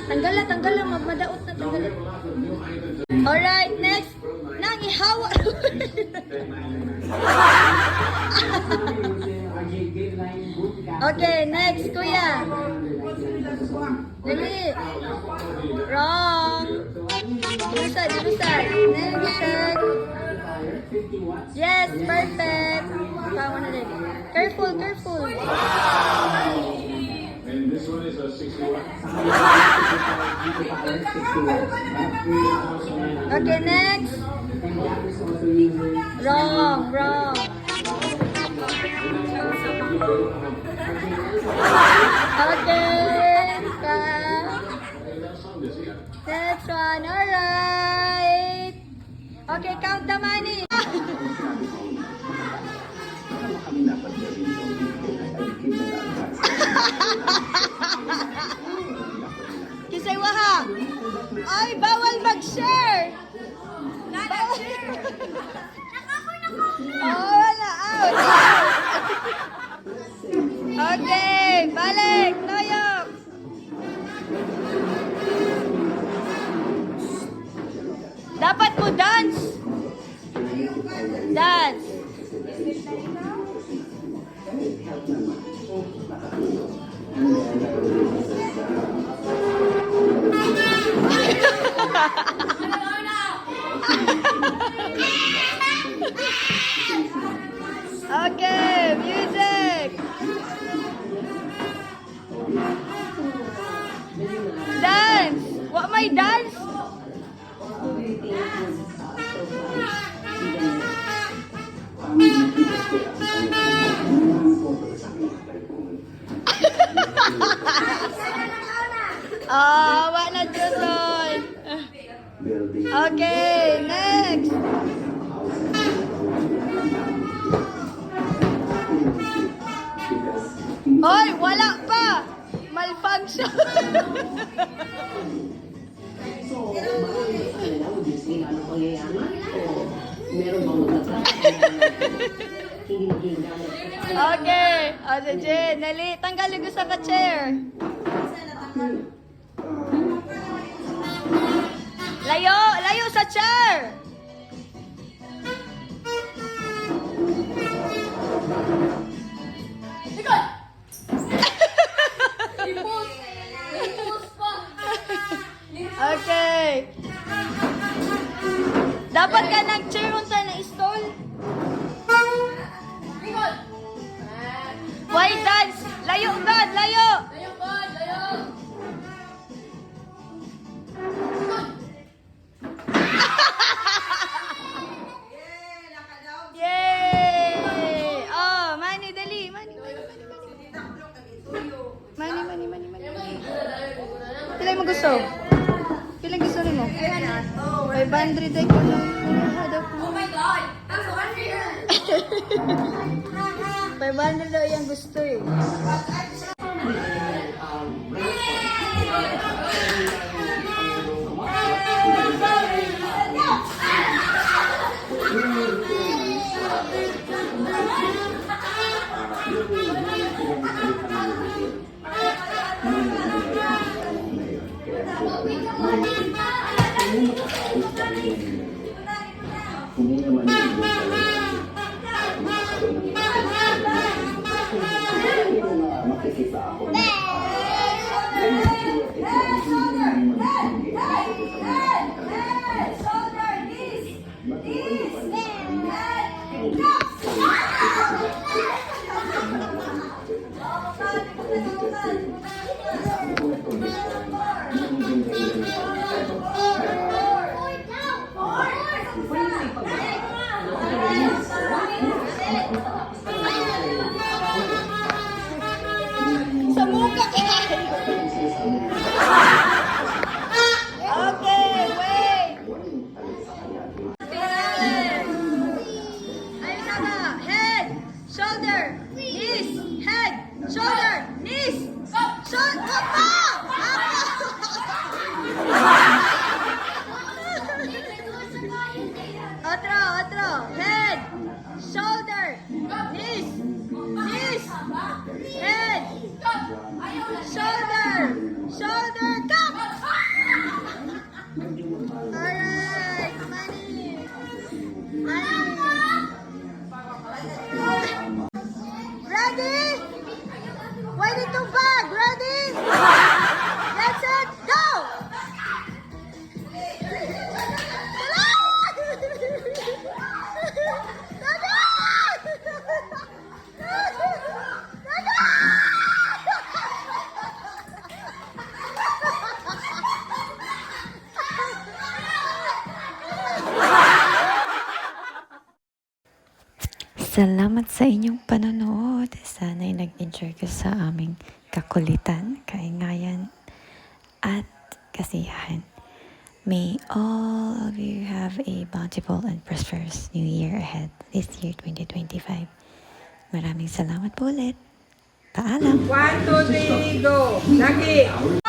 Tanggal lang, magmadaot na tanggal. Alright, next. Nang ihawa. Okay, next, kuya. Dali. Wrong. Dilusan. Next, check. Yes, perfect. Tama na din. Careful. And this one is a 61. Okay, next. Wrong. Okay, next one. Alright. Okay, count the money. Kisay waha. Ay, bawal mag-share. Oh, wala. Out. Okay, balik. Noyok. Dapat mo dance. Dance. Okay, music. Dance. What may dance? Wala na Joson. Okay, next. Hoy, wala pa. Malfunction. Okay. O, Jen, Nali, tanggalin ko sa ka-chair. Layo sa chair. Okay. Dapat ka nag-chair unta na stall. Why dance? Layo, God, layo. Yay! Oh, money, dali. Money. Pila mo gusto? Pila gusto rin mo? 500 ay ko lang. Oh my God! That's 100! 500 daw yung gusto eh. Salamat sa inyong panonood. Sana'y nag-enjoy ka sa aming kakulitan, kaingayan, at kasiyahan. May all of you have a bountiful and prosperous new year ahead this year 2025. Maraming salamat po ulit. Paalam! 1, 2, 3, go! Lagi!